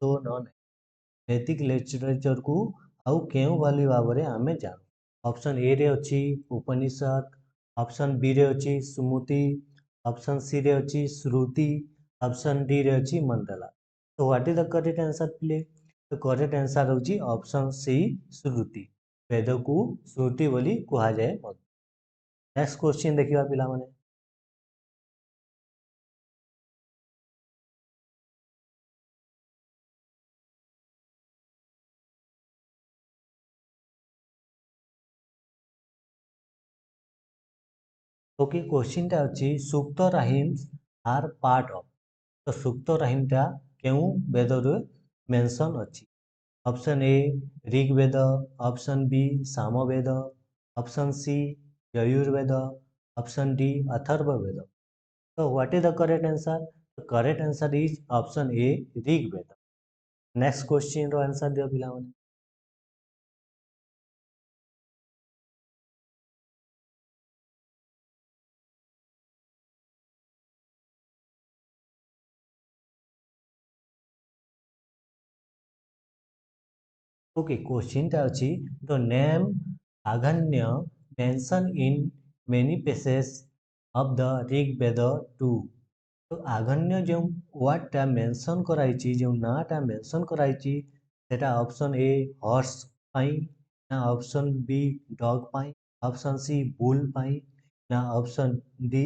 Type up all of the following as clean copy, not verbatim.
तो न वैदिक लिटरेचर को आउ केउ वाली भावरे आमे जानू। ऑप्शन ए रे अछि उपनिषद, ऑप्शन बी रे अछि स्मृति, ऑप्शन सी रे अछि श्रुति, ऑप्शन डी रे अछि मंडला। तो what is the correct answer please? तो करेक्ट आंसर होची ऑप्शन सी श्रुति। वेद को श्रुति बोली कहा जाए। नेक्स्ट क्वेश्चन देखिबा पिला माने। ओके क्वेश्चन टा अछि सुक्त राहिम्स आर पार्ट ऑफ। तो सुक्त राहिम टा केउ वेद रे मेंशन अछि? Option A Rigveda, option B Samaveda, option C Yajurveda, option D Atharvaveda. तो what is the correct answer? The correct answer is option A Rigveda. Next question रो आंसर दियो पिला माने। ओके क्वेश्चन टा अछि the name Agni mention in many passages of the Rigveda too. तो आगन्य जो वर्डटा मेंशन कराइछि, जो नाटा मेंशन कराइछि सेटा ऑप्शन ए हॉर्स पाई ना ऑप्शन बी डॉग पाई, ऑप्शन सी बुल पाई ना ऑप्शन डी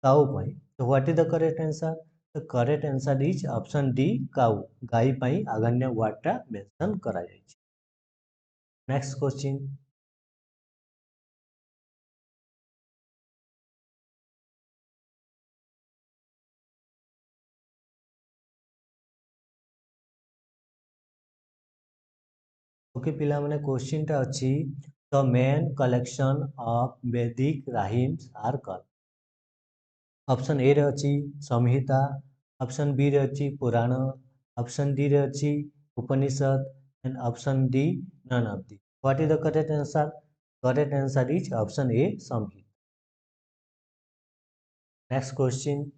काउ पाई। तो what is the correct answer? The correct answer is option D cow. गाई पाई आगन्य वर्डटा मेंशन कराइछि। Next question. ओके पिला माने क्वेश्चन टा अछि the main collection of Vedic rhymes are called. Option A रे अछि संहिता, ऑप्शन बी रे अछि पुराण, ऑप्शन डी रे अछि Upanishad and option D none of the. What is the correct answer? Correct answer is option A Samhita. Next question.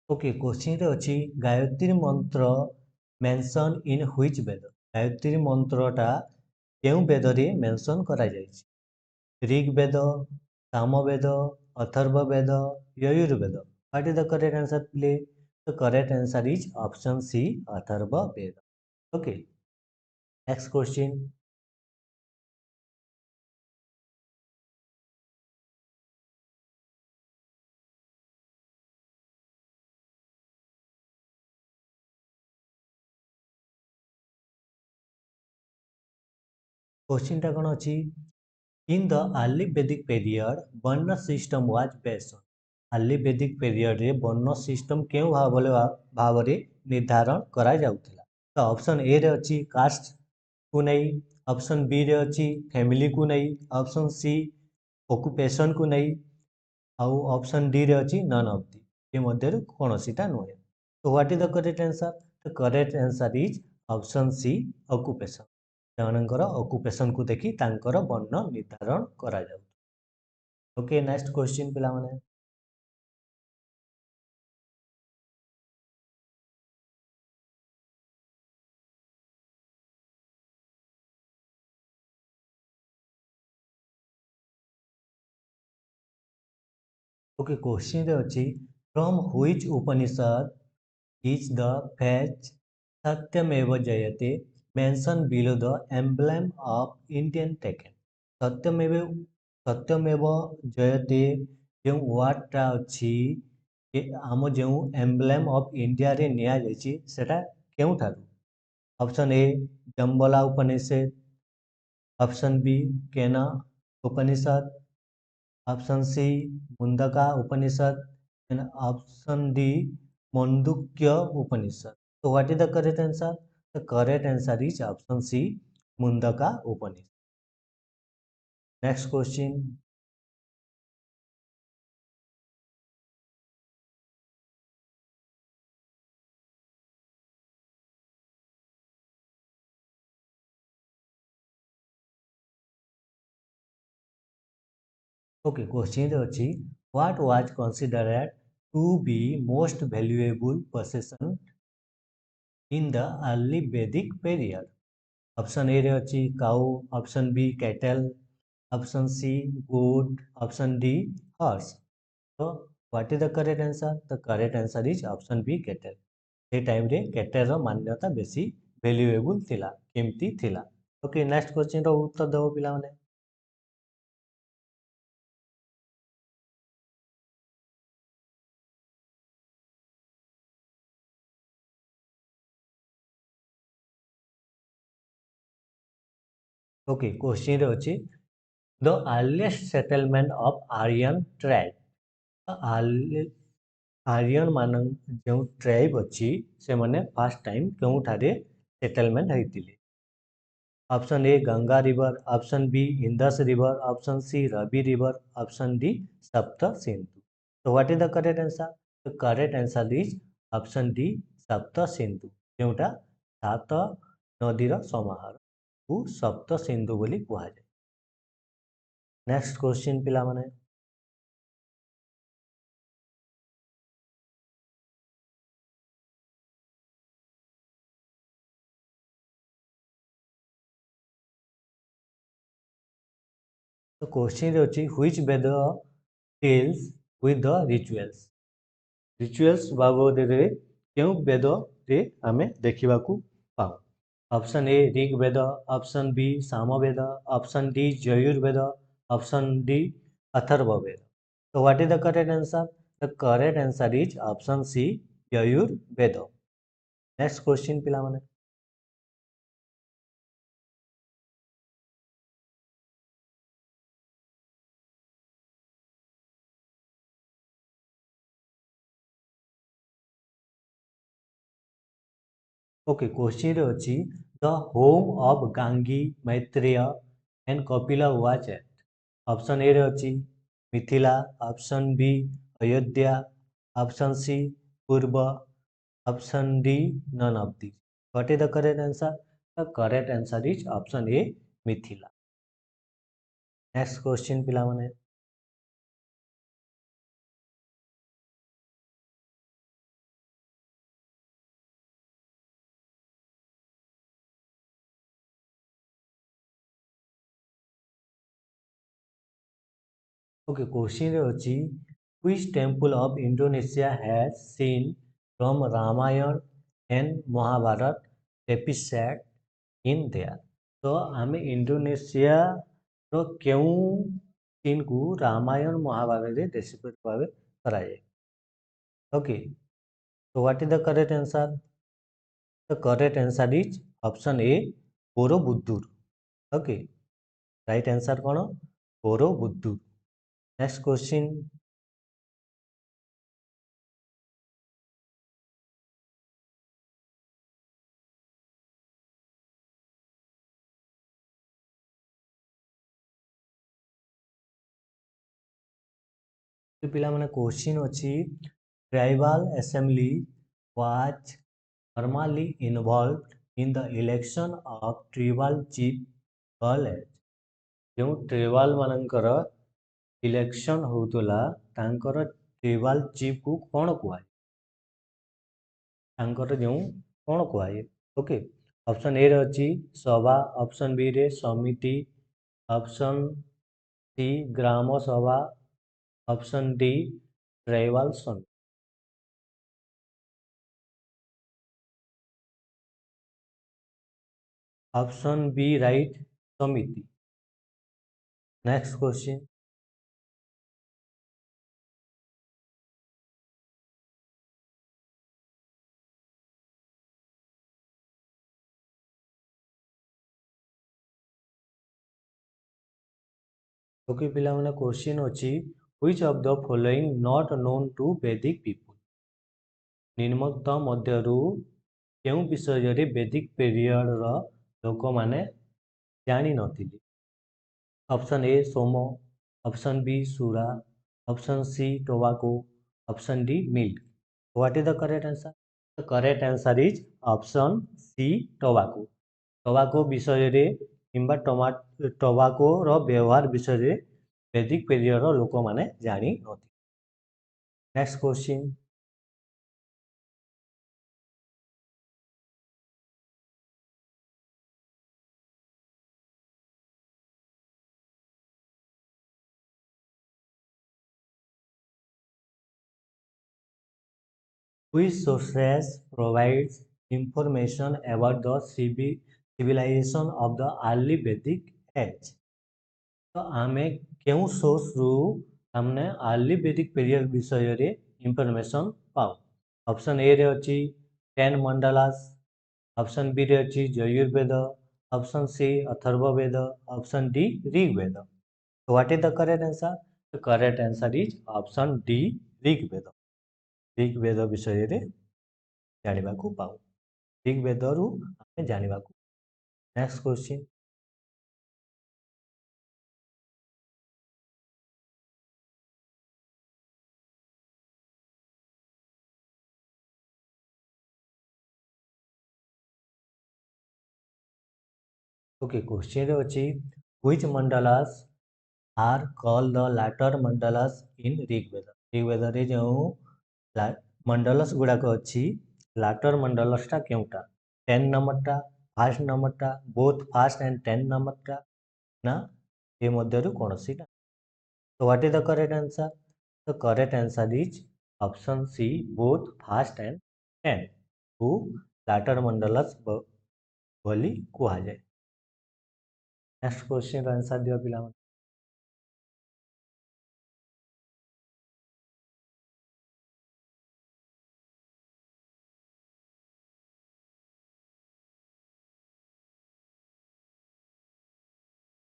Okay question रे अछि Gayatri mantra mention in which Veda. Gayatri मंत्रटा केउ वेद रे मेंशन करा जायछि? Rigveda, Samaveda, Atharvaveda, Yajurveda. What is the correct answer please? The correct answer is option C Atharvaveda. Okay next question. Question टा कोन अछि in the early Vedic period वर्ण system was based. Early Vedic period रे वर्ण सिस्टम केउ भावरे निर्धारण करा जाउथिला? तो ऑप्शन ए रे अछि कास्ट को नहीं, ऑप्शन बी रे अछि फैमिली को नहीं, ऑप्शन सी ऑक्युपेशन को नहीं आउ ऑप्शन डी रे अछि नन ऑफ दी। ए मध्यरु कोनोसीटा नुहे। तो what is the correct answer? The correct answer is option C occupation. ସେମାନଙ୍କର ଅକୁପେସନକୁ ଦେଖି ତାଙ୍କର ବର୍ଣ୍ଣ ନିର୍ଦ୍ଧାରଣ କରାଯାଉ। ଓକେ ନେକ୍ସଟ କ୍ୱେଶ୍ଚିନ୍ ପିଲାମାନେ। ओके क्वेश्चन रे अछि from which Upanishad is the phrase Satyameva Jayate mention below the emblem of Indian taken. Satyameva Satyameva जयते जो वर्डटा अछि आम जो एम्ब्लेम ऑफ इंडिया रे निया जायछि सेटा केउठारु? Option A Jabala Upanishad, option B Kena Upanishad, option C Mundaka Upanishad and option D Mandukya Upanishad. तो what is the correct answer? The correct answer is option C Mundaka Upanishad. Next question. Okay question अछि what was considered to be most valuable possession in the early Vedic period option A रे अछि cow option B cattle option C goat option D horse तो what is the correct answer the correct answer is option B cattle से time रे cattle रो मान्यता बेसी valuable थिला कीमती थिला ओके नेक्स्ट क्वेश्चन रो उत्तर दो पिला माने ओके क्वेश्चन रे अछि the earliest settlement of Aryan tribe Aryan मान जो ट्राइब अच्छी से मैंने फास्ट टाइम क्योंठारे सेटलमेंट होते option A Ganga river option B Indus river option C Ravi river option D Sapta Sindhu तो what is the correct answer the correct answer is option D Sapta Sindhu जोटा सात नदीर समाहार को सप्त सिंधु बोली कहुए नेक्स्ट क्वेश्चन पिला माने तो क्वेश्चन अच्छी which Veda tells with the rituals बाबदरे क्यों वेद रे आमे देखा पाऊ option A Rigveda option B Samaveda option D Yajurveda option D Atharvaveda तो what is the correct answer the correct answer is option C Yajurveda next question पिला माने ओके क्वेश्चन अच्छी द होम ऑफ गांगी Maitreyi and Kapila was at option A रे अच्छी Mithila option B Ayodhya option C पूर्व option D none of the what is the correct answer the correct answer is option A Mithila next question पिला माने okay question अच्छी which temple of Indonesia has seen from Ramayana and Mahabharata episode in there तो आम Indonesia रो केउ scene को रामायण महाभारत रे describe भाव कराए ओके तो what is the correct answer the correct answer is option A Borobudur okay right answer कौन बोरोबुद्दुर नेक्स्ट क्वेश्चन तो पिला माने क्वेश्चन अछि tribal assembly was formally involved in the election of tribal chief college जो tribal मानकर election होतला तांकर tribal chief को कौन कहए तांकर जो कौन कहए ओके ऑप्शन ए रे अछि सभा ऑप्शन बी रे समिति option C gram sabha option D tribal samiti option B right samiti next question okay पिला माने क्वेश्चन अछि which of the following not known to Vedic people निम्नलिखित मध्यरु केउं विषय रे वैदिक पीरियड रो लोक माने जानि नथिले option A soma option B sura option C tobacco option D milk what is the correct answer the correct answer is option C tobacco tobacco विषय रे किंबा टोबाको रो व्यवहार विषय रे वैदिक पीरियड लोक मैंने जानी नथि। Next question, which sources provides information about the civilization of the early Vedic age? तो आमे केउ सोर्स रु हमने अर्ली वैदिक पीरियड विषय रे इंफॉर्मेशन पाऊ। ऑप्शन ए रे अछि 10 मंडलास, ऑप्शन बी रे अछि Yajurveda, option C Atharvaveda, option D Rigveda. तो what is the correct answer? The correct answer is option D Rigveda. Rigveda विषय रे जानिबा को पाऊ। ऋग्वेद रु हमें जानिबा को। नेक्स्ट क्वेश्चन, ओके क्वेश्चन रे अछि which mandalas are called the later mandalas in Rigveda? Rigveda रे जो मंडलस गुड़ाक अच्छी लाटर मंडलसटा केउटा? 10 नंबरटा, फास्ट नंबरटा, बोथ फास्ट एंड 10 नंबरटा ना ए मध्यरु कोनोसीटा? तो what is the correct answer? The correct answer is option C both first and 10 को लाटर मंडलस बोली कुहा जाए। नेक्स्ट क्वेश्चन आंसर दियो पिला।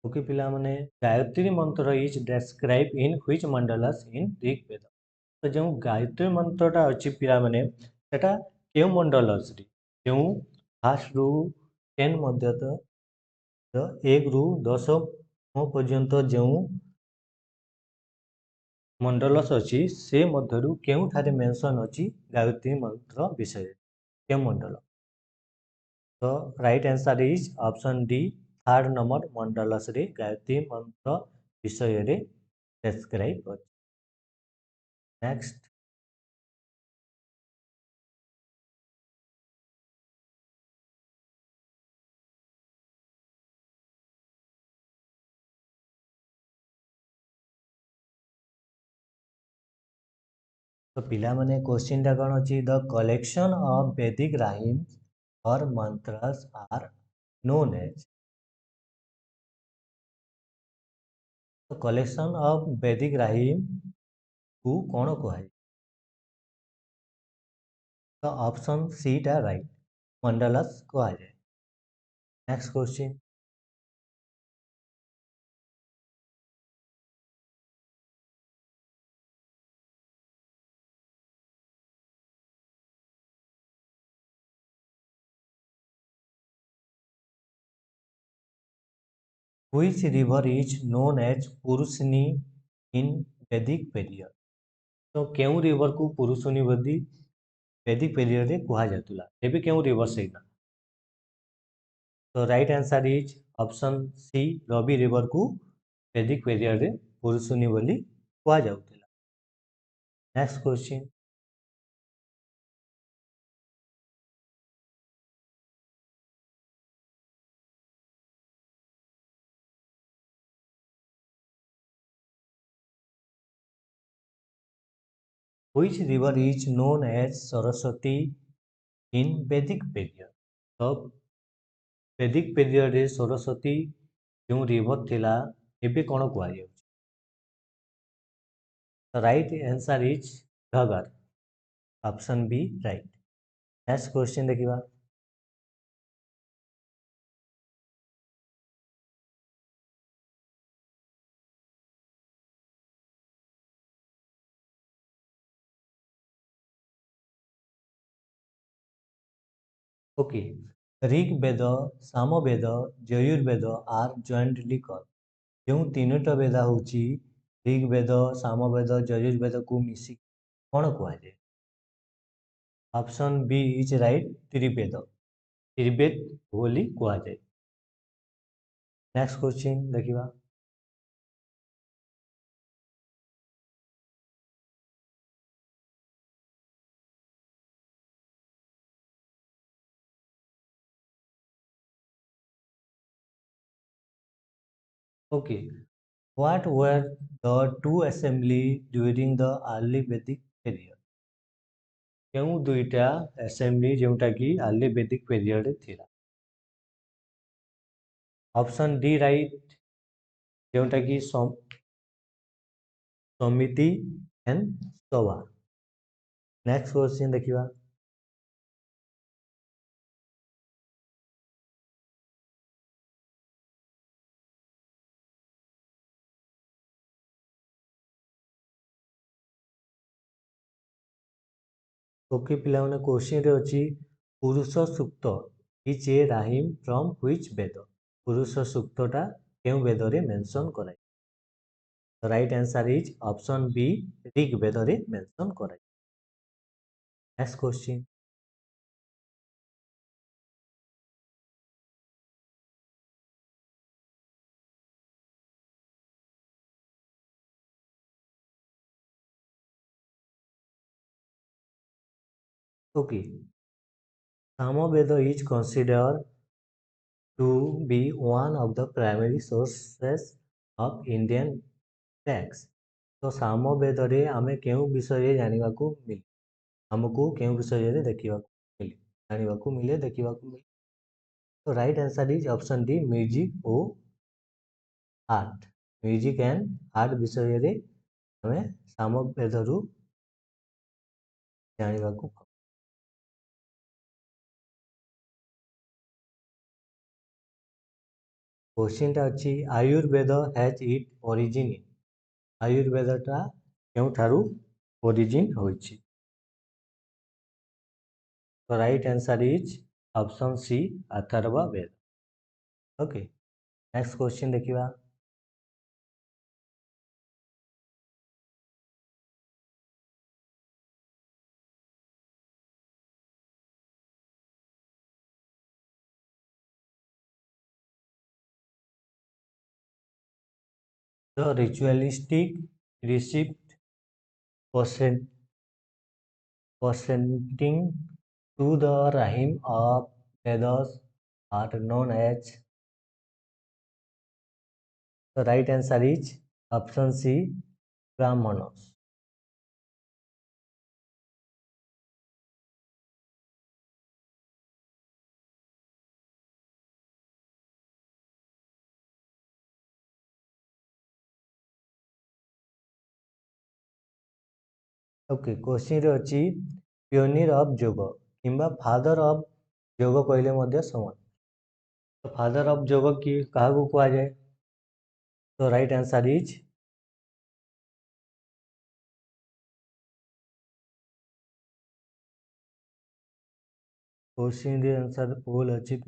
ओके पिला माने गायत्री मंत्र इज डिस्क्राइब इन व्हिच मंडलस इन ऋग्वेद? तो जो गायत्री मंत्रटा अच्छी पिला माने सेटा केउ मंडलस रे जो फास्ट रु 10 मध्य तो 1 रु 10 पर्यंत जो मंडलस अच्छी से मध्यरु केउठारे मेंशन अच्छी गायत्री मंत्र विषय के मंडल? तो right answer is option D third number mandalas रे गायत्री मंत्र विषय रे डिस्क्राइब अछि। नेक्स्ट, तो पिला माने क्वेश्चन टा कोन अछि the collection of Vedic rhymes और मंत्रस आर नोन एज? तो कलेक्शन ऑफ वैदिक राइम को कोन कहै? तो ऑप्शन सी टा राइट मंडलस कहै जाय। Next question, which river is known as Parushni in Vedic period? तो केउ रिवर को पुरुषनी बोली वैदिक पीरियड रे कुहा जातुला एबे केउ रिवर सेटा? तो right answer is option C Ravi river को वैदिक पीरियड रे पुरुषनी बोली कुहा जाउतला। Next question, which river is known as Saraswati in Vedic period? तो वैदिक पीरियड रे सरस्वती जो रिवर थिला एबे कोन कुहा जाउछ? The right answer is Ghagar. Option B right. Next question देखिबा। Okay, Rigveda, Samaveda, Yajurveda are jointly called. जो तीनोटा वेद होची ऋग्वेद, सामवेद, यजुर्वेद को मिसी कोन कुहा जाय? Option B is right Triveda. Triveda बोली कुहा जाय। नेक्स्ट क्वेश्चन देखिबा। Okay. What were the two assemblies during the early Vedic period? କେଉଁ ଦୁଇଟା ଆସେମ୍ବଲି ଯେଉଁଟାକି ଆର୍ଲି ବେଦିକ ପିରିୟଡ଼ରେ ଥିଲା? ଅପସନ୍ ଡି ରାଇଟ୍, ଯେଉଁଟାକି ସମିତି ଏଣ୍ଡ ସଭା। ନେକ୍ସଟ କ୍ୱେଶ୍ଚିନ୍ ଦେଖିବା। ओके पिलाମାନେ क्वेश्चन ଅଛି ପୁରୁଷ ସୂକ୍ତ ଇଜ୍ ଏ ରାହିମ୍ ଫ୍ରମ୍ ହ୍ୱିଚ୍ ବେଦ? ପୁରୁଷ ସୂକ୍ତଟା କେଉଁ ବେଦରେ ମେନସନ୍ କରାଯାଇଛି? The right answer is option B, Rig ବେଦରେ ମେନସନ୍ କରାଯାଇଛି। Next question. Okay. Samaveda is considered to be one of the primary sources of Indian text. तो ସାମବେଦରେ ଆମେ କେଉଁ ବିଷୟରେ ଜାଣିବାକୁ ମିଳେ? ଆମକୁ କେଉଁ ବିଷୟରେ ଦେଖିବାକୁ ମିଳେ? ଜାଣିବାକୁ ମିଳେ, ଦେଖିବାକୁ ମିଳେ। तो right answer is option D, music ओ आर्ट। म्यूजिक एंड आर्ट विषୟରେ ଆମେ ସାମବେଦରୁ ଜାଣିବାକୁ ପାଉ। क्वेश्चनଟା ଅଛି Ayurveda has its origin in. ଆୟୁର୍ବେଦଟା କେଉଁଠାରୁ ଅରିଜିନ୍ ହୋଇଛି? The right answer is option C, Atharva Veda. Okay, next question देखिए। The ritualistic receipt presenting to the Rahim of Vedas are known as. The right answer is option C, Brahmanas. Okay, question अछि pioneer of योग किंबा father of योग कहले मध्य समान। तो father of योग की काहाकू कुआ जाए? तो राइट आंसर इज क्वेश्चन रे आंसर भूल अछि।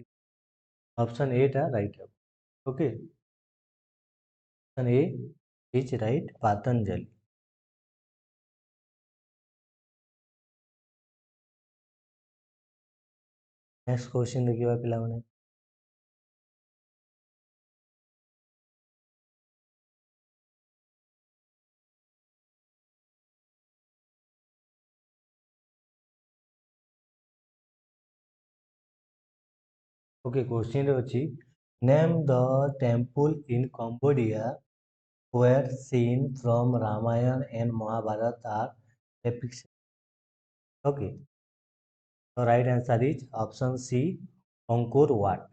ऑप्शन ए टा राइट है। Okay, option A is right, Patanjali. Next question देखिए पिला माने। ओके, क्वेश्चन रे अछि name the temple in Cambodia where seen from Ramayana and Mahabharata are depicted. Okay, the right answer is option C, Angkor Wat.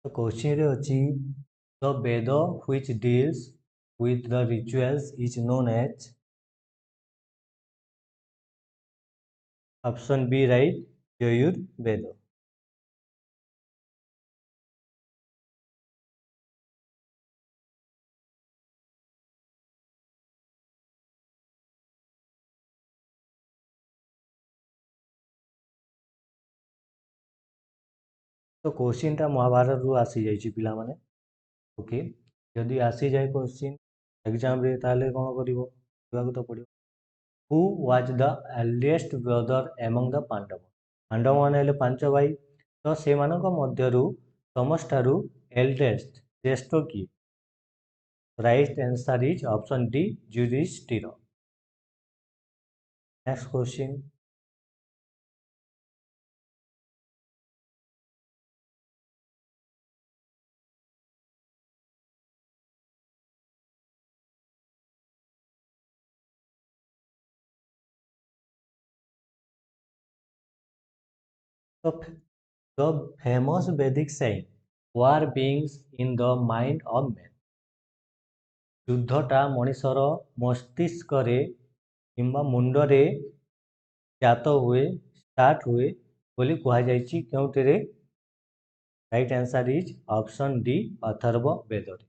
The question रे अछि the Veda which deals with the rituals is known as. Option B right, Yajurveda. तो question टा महाभारत रु आसी जाइछि पिला माने। Okay, जदि आसी जाए क्वेश्चन एग्जाम रे ताले कोन करिवो? दिबाकू तो पड़ियो। Who was the eldest brother among the Pandava? Pandav माने हेले पांच भाई, तो सेमानक मध्यरु समस्तारु एल्डेस्ट ଶ୍ରେଷ୍ଠ କିଏ? Right answer is option D Yudhishthir. Next question. The, the famous Vedic saying, war beings in the mind of man. ଯୁଦ୍ଧଟା ମଣିଷର ମସ୍ତିଷ୍କରେ କିମ୍ବା ମୁଣ୍ଡରେ ଜାତ ହୁଏ, ଷ୍ଟାର୍ଟ ହୁଏ ବୋଲି କୁହାଯାଇଛି କେଉଁଥିରେ? Right answer is option D Atharva ବେଦରେ।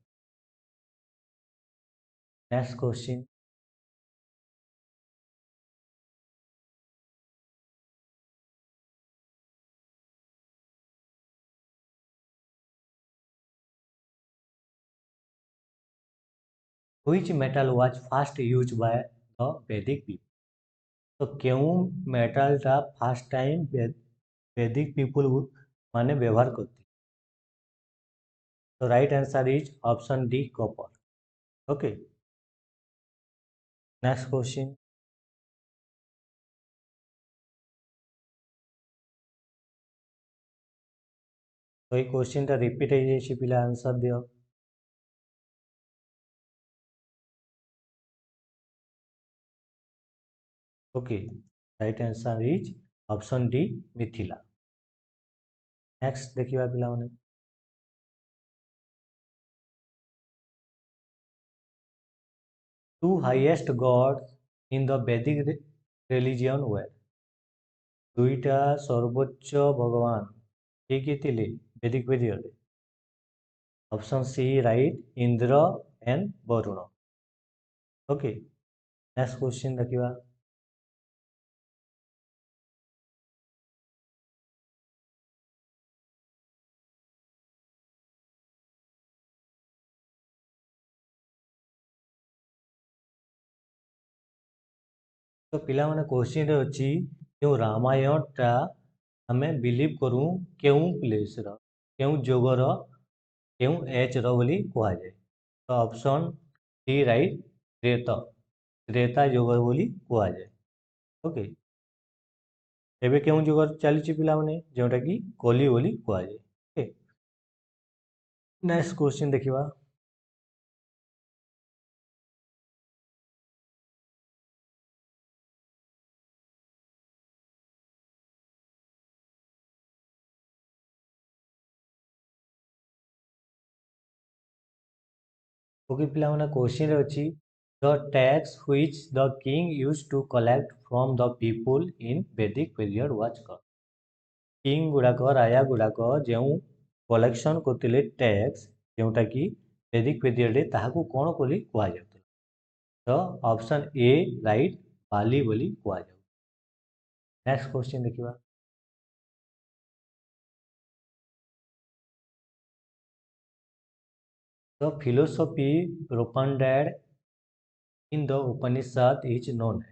Next question. Which metal was first used by the Vedic people? तो କେଉଁ ମେଟାଲଟା ଫାର୍ଷ୍ଟ ଟାଇମ୍ ବେଦିକ ପିପୁଲ ମାନେ ବ୍ୟବହାର କରିଥିଲେ? ତ right answer is option D copper. Okay, next question. तो ये क्वेश्चनটা ରିପିଟ୍ ହେଇଯାଇଛି, ପିଲା ଆନ୍ସର ଦିଅ। Okay, right answer is option D Mithila. Next देखिए पिलाने। Two highest gods in the Vedic religion वे। दुईटा सर्वोच्च भगवान किए थे Vedic period? Option C right, Indra and Varun. Okay, next question देखिए। तो पिला माने क्वेश्चन रे अछि जो रामायण टा हमें बिलीव करूँ केउं प्लेस रो, केउं जोगर, केउं एज रो बोली कुआ जाए? तो option D right, Treta, Treta जोगर बोली कुआ जाए। ओके, एबे केउं जोगर चलीछि पिला माने जोटा कि कली बोली कुआ जाए। ओके, नेक्स्ट क्वेश्चन देखिबा। ओके पिला माने क्वेश्चन रे अछि the tax which the king used to collect from the people in Vedic period was called. King गुड़ाक, राजा गुड़ाक जो कलेक्शन करते टैक्स जोटा कि वैदिक पीरियड ताहाकू कौन बोली कुआ जाउतला? तो ऑप्शन ए राइट, बाली बोली कुआ जाउ। नेक्स्ट क्वेश्चन देखिबा। The philosophy propounded in the Upanishad is known as.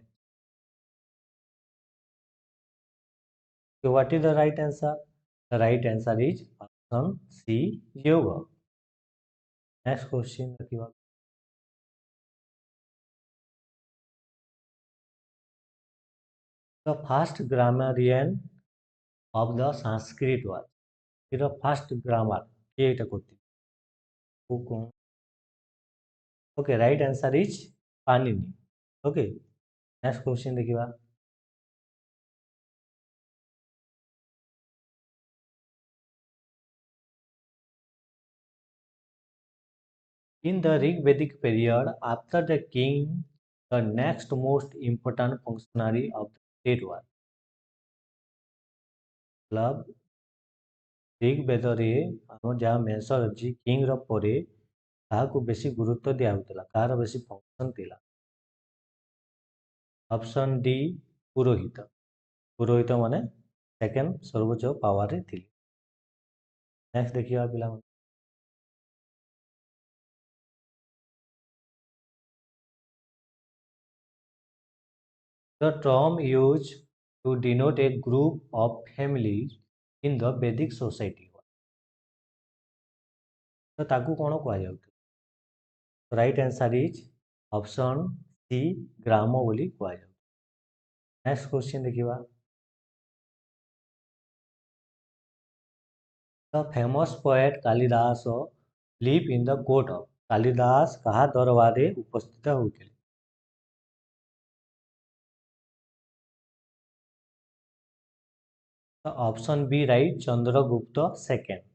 So what is the right answer? The right answer is option C, yoga. Next question देखिबा। The first grammarian of the Sanskrit was. The first grammar के এটা করতে? Who कौन? Okay, right answer is Panini. Okay, next question देखिबा। In the Rig Vedic period, after the king, the next most important functionary of the state was. मतलब ऋग वेदरे आम जहाँ mention अच्छी king रे काहाकू बेसी गुरुत्व दिया होता, कार बेसी फंक्शन थिला? ऑप्शन डी पुरोहित। पुरोहित माने सेकेंड सर्वोच्च पावर रे थिले। नेक्स्ट देखिए पिला। The term used to denote a group of families in the Vedic society. ତ ତାକୁ କ'ଣ କୁହାଯାଉଥିଲା? Right answer is option C ଗ୍ରାମ ବୋଲି କୁହାଯାଉଛି। ନେକ୍ସଟ କ୍ୱେଶ୍ଚିନ୍ ଦେଖିବା। The famous poet Kalidasa live in the court of. Kalidasa କାହା ଦରବାରରେ ଉପସ୍ଥିତ ହେଉଥିଲେ? ତ option B right, Chandragupta second.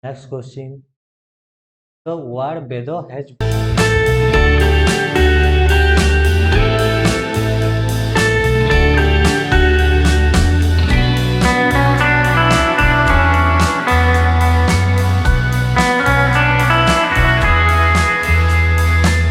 Next question. The word Veda has